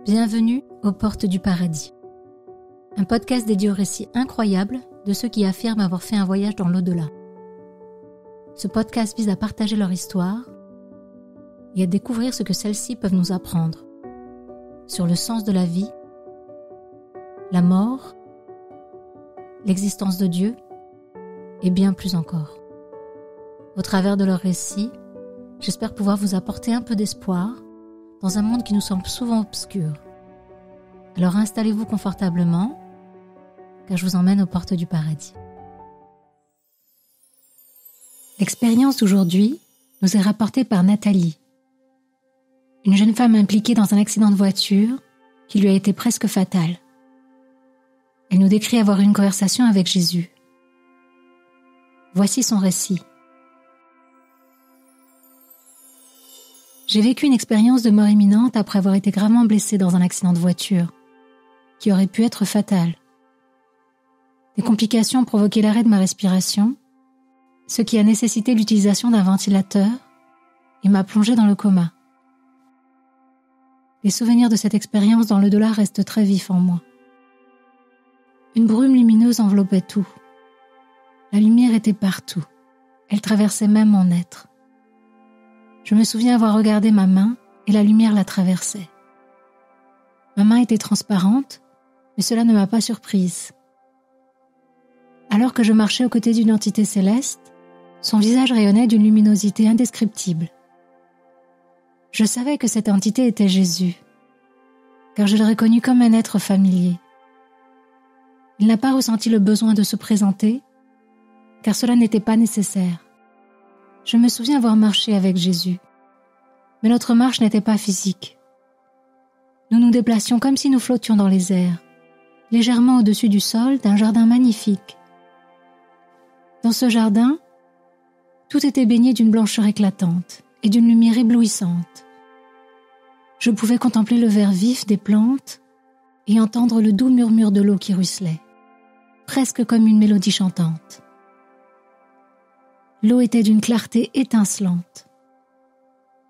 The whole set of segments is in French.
Bienvenue aux Portes du Paradis. Un podcast dédié aux récits incroyables de ceux qui affirment avoir fait un voyage dans l'au-delà. Ce podcast vise à partager leur histoire et à découvrir ce que celles-ci peuvent nous apprendre sur le sens de la vie, la mort, l'existence de Dieu et bien plus encore. Au travers de leurs récits, j'espère pouvoir vous apporter un peu d'espoir dans un monde qui nous semble souvent obscur. Alors installez-vous confortablement, car je vous emmène aux portes du paradis. L'expérience d'aujourd'hui nous est rapportée par Nathalie, une jeune femme impliquée dans un accident de voiture qui lui a été presque fatal. Elle nous décrit avoir eu une conversation avec Jésus. Voici son récit. J'ai vécu une expérience de mort imminente après avoir été gravement blessée dans un accident de voiture, qui aurait pu être fatal. Des complications ont provoqué l'arrêt de ma respiration, ce qui a nécessité l'utilisation d'un ventilateur et m'a plongée dans le coma. Les souvenirs de cette expérience dans l'au-delà restent très vifs en moi. Une brume lumineuse enveloppait tout. La lumière était partout. Elle traversait même mon être. Je me souviens avoir regardé ma main et la lumière la traversait. Ma main était transparente, mais cela ne m'a pas surprise. Alors que je marchais aux côtés d'une entité céleste, son visage rayonnait d'une luminosité indescriptible. Je savais que cette entité était Jésus, car je le reconnus comme un être familier. Il n'a pas ressenti le besoin de se présenter, car cela n'était pas nécessaire. Je me souviens avoir marché avec Jésus, mais notre marche n'était pas physique. Nous nous déplacions comme si nous flottions dans les airs, légèrement au-dessus du sol d'un jardin magnifique. Dans ce jardin, tout était baigné d'une blancheur éclatante et d'une lumière éblouissante. Je pouvais contempler le vert vif des plantes et entendre le doux murmure de l'eau qui ruisselait, presque comme une mélodie chantante. L'eau était d'une clarté étincelante.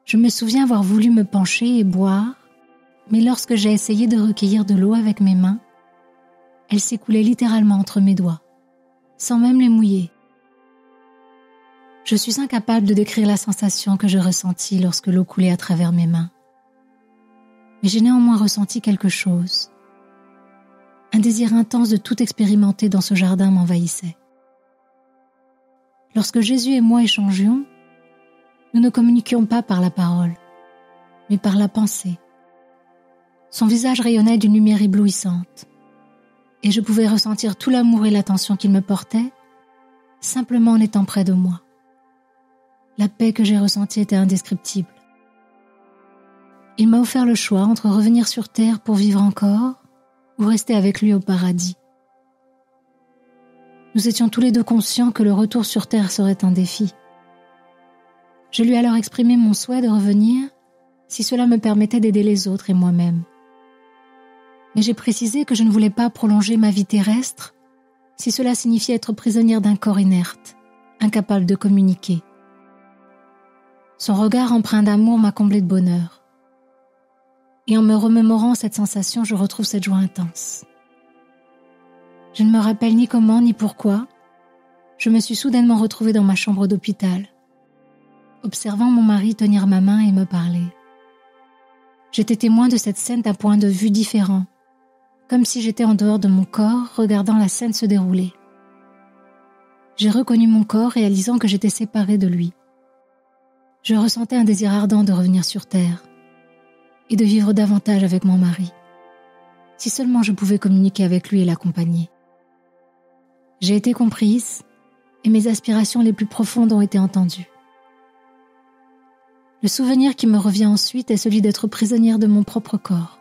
Je me souviens avoir voulu me pencher et boire, mais lorsque j'ai essayé de recueillir de l'eau avec mes mains, elle s'écoulait littéralement entre mes doigts, sans même les mouiller. Je suis incapable de décrire la sensation que je ressentis lorsque l'eau coulait à travers mes mains. Mais j'ai néanmoins ressenti quelque chose. Un désir intense de tout expérimenter dans ce jardin m'envahissait. Lorsque Jésus et moi échangions, nous ne communiquions pas par la parole, mais par la pensée. Son visage rayonnait d'une lumière éblouissante, et je pouvais ressentir tout l'amour et l'attention qu'il me portait, simplement en étant près de moi. La paix que j'ai ressentie était indescriptible. Il m'a offert le choix entre revenir sur terre pour vivre encore ou rester avec lui au paradis. Nous étions tous les deux conscients que le retour sur terre serait un défi. Je lui ai alors exprimé mon souhait de revenir si cela me permettait d'aider les autres et moi-même. Mais j'ai précisé que je ne voulais pas prolonger ma vie terrestre si cela signifiait être prisonnière d'un corps inerte, incapable de communiquer. Son regard empreint d'amour m'a comblé de bonheur. Et en me remémorant cette sensation, je retrouve cette joie intense. Je ne me rappelle ni comment ni pourquoi, je me suis soudainement retrouvée dans ma chambre d'hôpital, observant mon mari tenir ma main et me parler. J'étais témoin de cette scène d'un point de vue différent, comme si j'étais en dehors de mon corps, regardant la scène se dérouler. J'ai reconnu mon corps, réalisant que j'étais séparée de lui. Je ressentais un désir ardent de revenir sur terre et de vivre davantage avec mon mari, si seulement je pouvais communiquer avec lui et l'accompagner. J'ai été comprise et mes aspirations les plus profondes ont été entendues. Le souvenir qui me revient ensuite est celui d'être prisonnière de mon propre corps,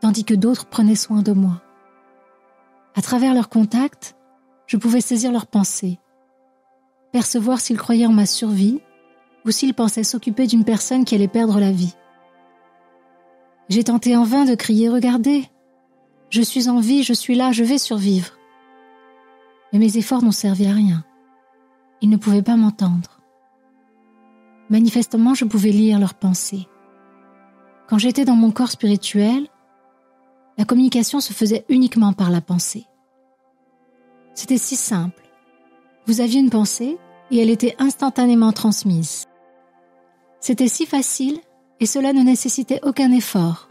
tandis que d'autres prenaient soin de moi. À travers leur contact, je pouvais saisir leurs pensées, percevoir s'ils croyaient en ma survie ou s'ils pensaient s'occuper d'une personne qui allait perdre la vie. J'ai tenté en vain de crier « Regardez, je suis en vie, je suis là, je vais survivre ». Mais mes efforts n'ont servi à rien. Ils ne pouvaient pas m'entendre. Manifestement, je pouvais lire leurs pensées. Quand j'étais dans mon corps spirituel, La communication se faisait uniquement par la pensée. C'était si simple. Vous aviez une pensée et elle était instantanément transmise. C'était si facile et cela ne nécessitait aucun effort.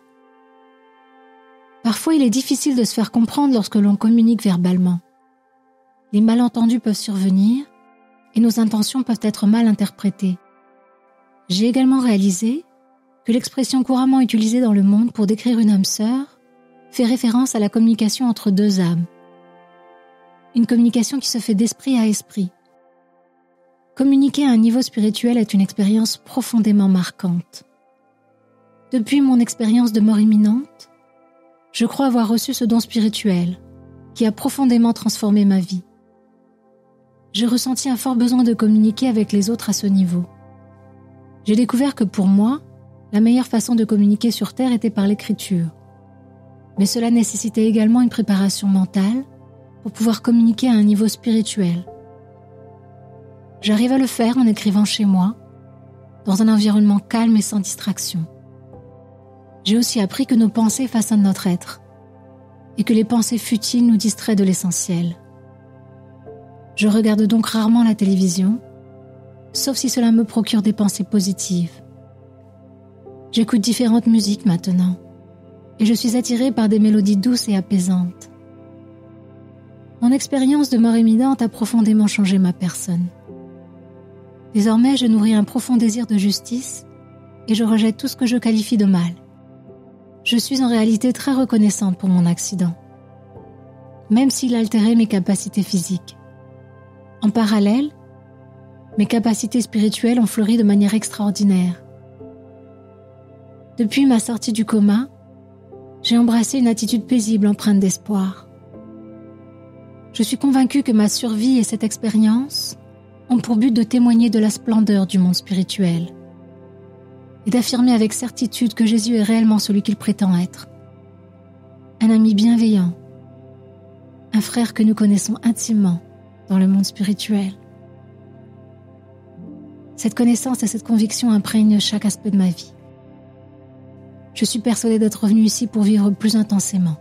Parfois, il est difficile de se faire comprendre lorsque l'on communique verbalement. Les malentendus peuvent survenir et nos intentions peuvent être mal interprétées. J'ai également réalisé que l'expression couramment utilisée dans le monde pour décrire une âme sœur fait référence à la communication entre deux âmes. Une communication qui se fait d'esprit à esprit. Communiquer à un niveau spirituel est une expérience profondément marquante. Depuis mon expérience de mort imminente, je crois avoir reçu ce don spirituel qui a profondément transformé ma vie. J'ai ressenti un fort besoin de communiquer avec les autres à ce niveau. J'ai découvert que pour moi, la meilleure façon de communiquer sur Terre était par l'écriture. Mais cela nécessitait également une préparation mentale pour pouvoir communiquer à un niveau spirituel. J'arrive à le faire en écrivant chez moi, dans un environnement calme et sans distraction. J'ai aussi appris que nos pensées façonnent notre être et que les pensées futiles nous distraient de l'essentiel. Je regarde donc rarement la télévision, sauf si cela me procure des pensées positives. J'écoute différentes musiques maintenant et je suis attirée par des mélodies douces et apaisantes. Mon expérience de mort imminente a profondément changé ma personne. Désormais, je nourris un profond désir de justice et je rejette tout ce que je qualifie de mal. Je suis en réalité très reconnaissante pour mon accident, même s'il altérait mes capacités physiques. En parallèle, mes capacités spirituelles ont fleuri de manière extraordinaire. Depuis ma sortie du coma, j'ai embrassé une attitude paisible empreinte d'espoir. Je suis convaincue que ma survie et cette expérience ont pour but de témoigner de la splendeur du monde spirituel et d'affirmer avec certitude que Jésus est réellement celui qu'il prétend être. Un ami bienveillant, un frère que nous connaissons intimement dans le monde spirituel. Cette connaissance et cette conviction imprègnent chaque aspect de ma vie. Je suis persuadée d'être revenue ici pour vivre plus intensément,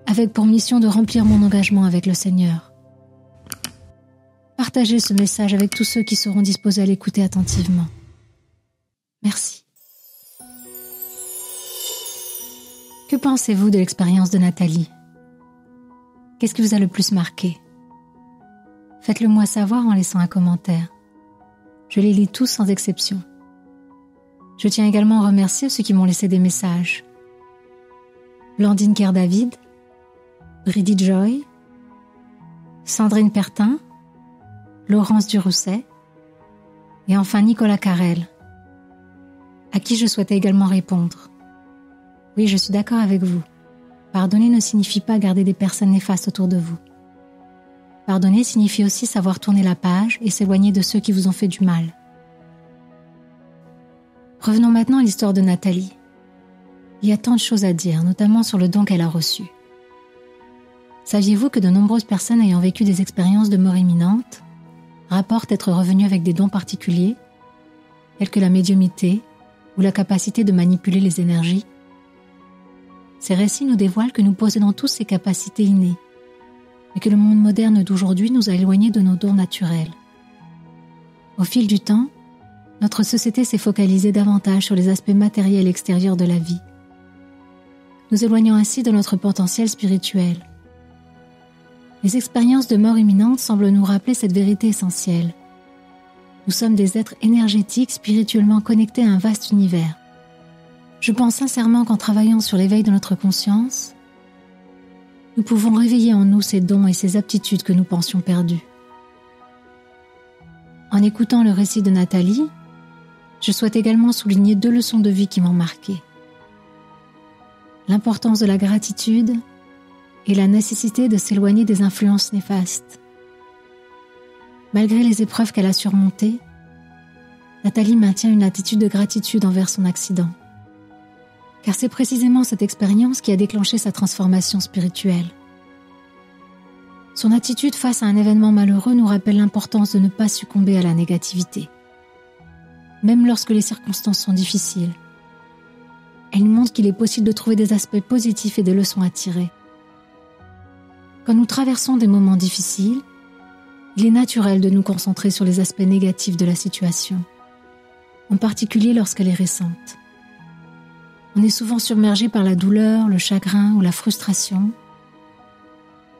avec pour mission de remplir mon engagement avec le Seigneur. Partagez ce message avec tous ceux qui seront disposés à l'écouter attentivement. Merci. Que pensez-vous de l'expérience de Nathalie? Qu'est-ce qui vous a le plus marqué? Faites-le moi savoir en laissant un commentaire. Je les lis tous sans exception. Je tiens également à remercier ceux qui m'ont laissé des messages. Blandine Kerr-David, Brady Joy, Sandrine Pertin, Laurence Durousset et enfin Nicolas Carrel, à qui je souhaitais également répondre. Oui, je suis d'accord avec vous. Pardonner ne signifie pas garder des personnes néfastes autour de vous. Pardonner signifie aussi savoir tourner la page et s'éloigner de ceux qui vous ont fait du mal. Revenons maintenant à l'histoire de Nathalie. Il y a tant de choses à dire, notamment sur le don qu'elle a reçu. Saviez-vous que de nombreuses personnes ayant vécu des expériences de mort imminente rapportent être revenues avec des dons particuliers, tels que la médiumnité ou la capacité de manipuler les énergies? Ces récits nous dévoilent que nous possédons tous ces capacités innées, mais que le monde moderne d'aujourd'hui nous a éloignés de nos dons naturels. Au fil du temps, notre société s'est focalisée davantage sur les aspects matériels extérieurs de la vie, nous éloignant ainsi de notre potentiel spirituel. Les expériences de mort imminente semblent nous rappeler cette vérité essentielle. Nous sommes des êtres énergétiques spirituellement connectés à un vaste univers. Je pense sincèrement qu'en travaillant sur l'éveil de notre conscience, nous pouvons réveiller en nous ces dons et ces aptitudes que nous pensions perdues. En écoutant le récit de Nathalie, je souhaite également souligner 2 leçons de vie qui m'ont marquée. L'importance de la gratitude et la nécessité de s'éloigner des influences néfastes. Malgré les épreuves qu'elle a surmontées, Nathalie maintient une attitude de gratitude envers son accident. Car c'est précisément cette expérience qui a déclenché sa transformation spirituelle. Son attitude face à un événement malheureux nous rappelle l'importance de ne pas succomber à la négativité, même lorsque les circonstances sont difficiles. Elle nous montre qu'il est possible de trouver des aspects positifs et des leçons à tirer. Quand nous traversons des moments difficiles, il est naturel de nous concentrer sur les aspects négatifs de la situation, en particulier lorsqu'elle est récente. On est souvent submergé par la douleur, le chagrin ou la frustration,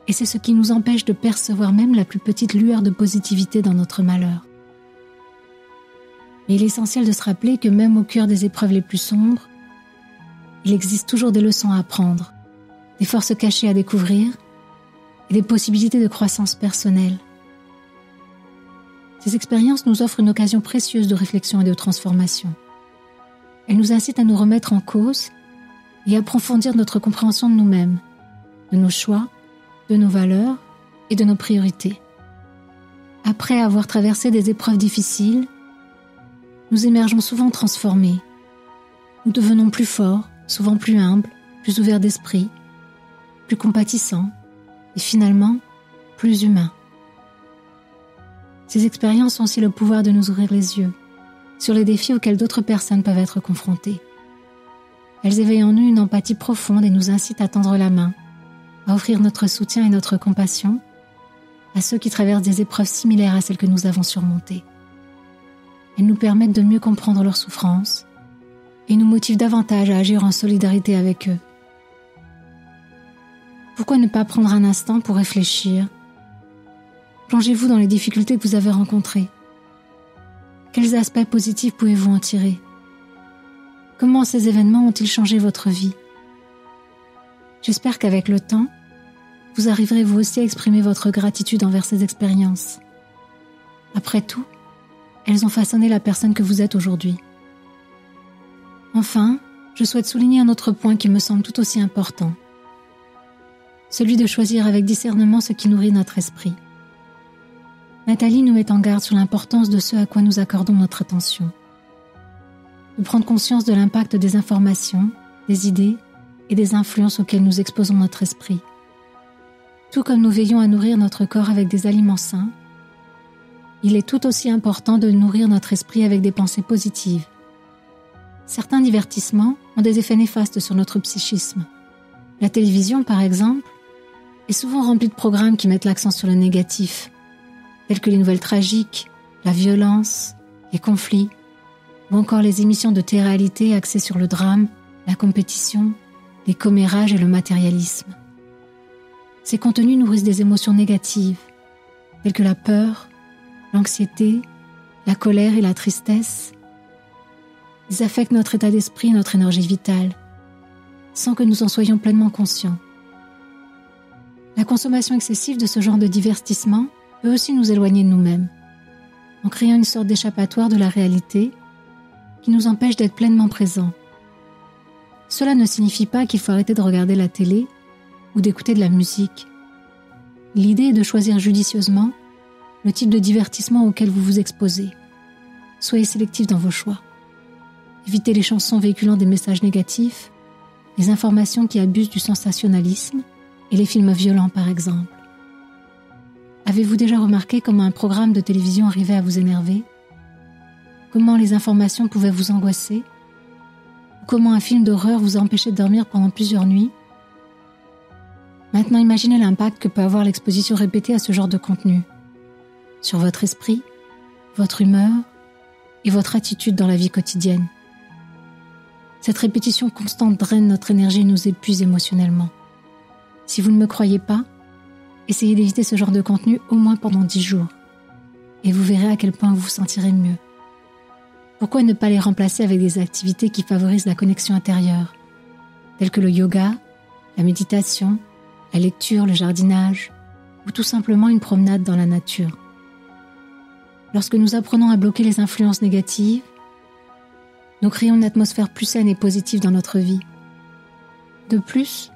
et c'est ce qui nous empêche de percevoir même la plus petite lueur de positivité dans notre malheur. Mais il est essentiel de se rappeler que même au cœur des épreuves les plus sombres, il existe toujours des leçons à apprendre, des forces cachées à découvrir et des possibilités de croissance personnelle. Ces expériences nous offrent une occasion précieuse de réflexion et de transformation. Elles nous incitent à nous remettre en cause et à approfondir notre compréhension de nous-mêmes, de nos choix, de nos valeurs et de nos priorités. Après avoir traversé des épreuves difficiles, nous émergeons souvent transformés. Nous devenons plus forts, souvent plus humbles, plus ouverts d'esprit, plus compatissants et finalement plus humains. Ces expériences ont aussi le pouvoir de nous ouvrir les yeux sur les défis auxquels d'autres personnes peuvent être confrontées. Elles éveillent en nous une empathie profonde et nous incitent à tendre la main, à offrir notre soutien et notre compassion à ceux qui traversent des épreuves similaires à celles que nous avons surmontées. Elles nous permettent de mieux comprendre leurs souffrances et nous motivent davantage à agir en solidarité avec eux. Pourquoi ne pas prendre un instant pour réfléchir ? Plongez-vous dans les difficultés que vous avez rencontrées. Quels aspects positifs pouvez-vous en tirer ? Comment ces événements ont-ils changé votre vie ? J'espère qu'avec le temps, vous arriverez vous aussi à exprimer votre gratitude envers ces expériences. Après tout, elles ont façonné la personne que vous êtes aujourd'hui. Enfin, je souhaite souligner un autre point qui me semble tout aussi important. Celui de choisir avec discernement ce qui nourrit notre esprit. Nathalie nous met en garde sur l'importance de ce à quoi nous accordons notre attention. De prendre conscience de l'impact des informations, des idées et des influences auxquelles nous exposons notre esprit. Tout comme nous veillons à nourrir notre corps avec des aliments sains, il est tout aussi important de nourrir notre esprit avec des pensées positives. Certains divertissements ont des effets néfastes sur notre psychisme. La télévision, par exemple, est souvent remplie de programmes qui mettent l'accent sur le négatif, tels que les nouvelles tragiques, la violence, les conflits, ou encore les émissions de télé-réalité axées sur le drame, la compétition, les commérages et le matérialisme. Ces contenus nourrissent des émotions négatives, telles que la peur, l'anxiété, la colère et la tristesse. Ils affectent notre état d'esprit et notre énergie vitale, sans que nous en soyons pleinement conscients. La consommation excessive de ce genre de divertissement peut aussi nous éloigner de nous-mêmes, en créant une sorte d'échappatoire de la réalité qui nous empêche d'être pleinement présents. Cela ne signifie pas qu'il faut arrêter de regarder la télé ou d'écouter de la musique. L'idée est de choisir judicieusement le type de divertissement auquel vous vous exposez. Soyez sélectif dans vos choix. Évitez les chansons véhiculant des messages négatifs, les informations qui abusent du sensationnalisme et les films violents par exemple. Avez-vous déjà remarqué comment un programme de télévision arrivait à vous énerver ? Comment les informations pouvaient vous angoisser ? Ou comment un film d'horreur vous a empêché de dormir pendant plusieurs nuits ? Maintenant, imaginez l'impact que peut avoir l'exposition répétée à ce genre de contenu sur votre esprit, votre humeur et votre attitude dans la vie quotidienne. Cette répétition constante draine notre énergie et nous épuise émotionnellement. Si vous ne me croyez pas, essayez d'éviter ce genre de contenu au moins pendant 10 jours et vous verrez à quel point vous vous sentirez mieux. Pourquoi ne pas les remplacer avec des activités qui favorisent la connexion intérieure, telles que le yoga, la méditation, la lecture, le jardinage ou tout simplement une promenade dans la nature. Lorsque nous apprenons à bloquer les influences négatives, nous créons une atmosphère plus saine et positive dans notre vie. De plus,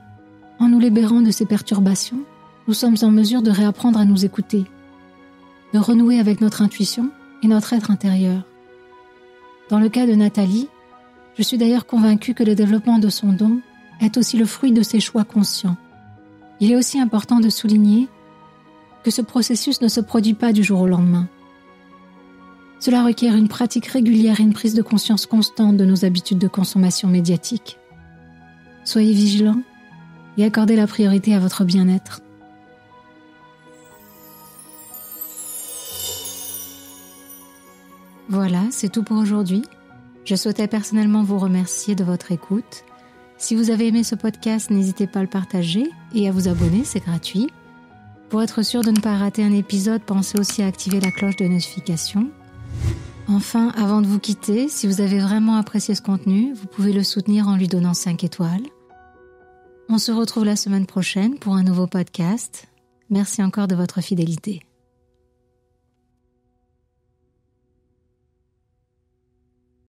en nous libérant de ces perturbations, nous sommes en mesure de réapprendre à nous écouter, de renouer avec notre intuition et notre être intérieur. Dans le cas de Nathalie, je suis d'ailleurs convaincue que le développement de son don est aussi le fruit de ses choix conscients. Il est aussi important de souligner que ce processus ne se produit pas du jour au lendemain. Cela requiert une pratique régulière et une prise de conscience constante de nos habitudes de consommation médiatique. Soyez vigilants et accordez la priorité à votre bien-être. Voilà, c'est tout pour aujourd'hui. Je souhaitais personnellement vous remercier de votre écoute. Si vous avez aimé ce podcast, n'hésitez pas à le partager et à vous abonner, c'est gratuit. Pour être sûr de ne pas rater un épisode, pensez aussi à activer la cloche de notification. Enfin, avant de vous quitter, si vous avez vraiment apprécié ce contenu, vous pouvez le soutenir en lui donnant 5 étoiles. On se retrouve la semaine prochaine pour un nouveau podcast. Merci encore de votre fidélité.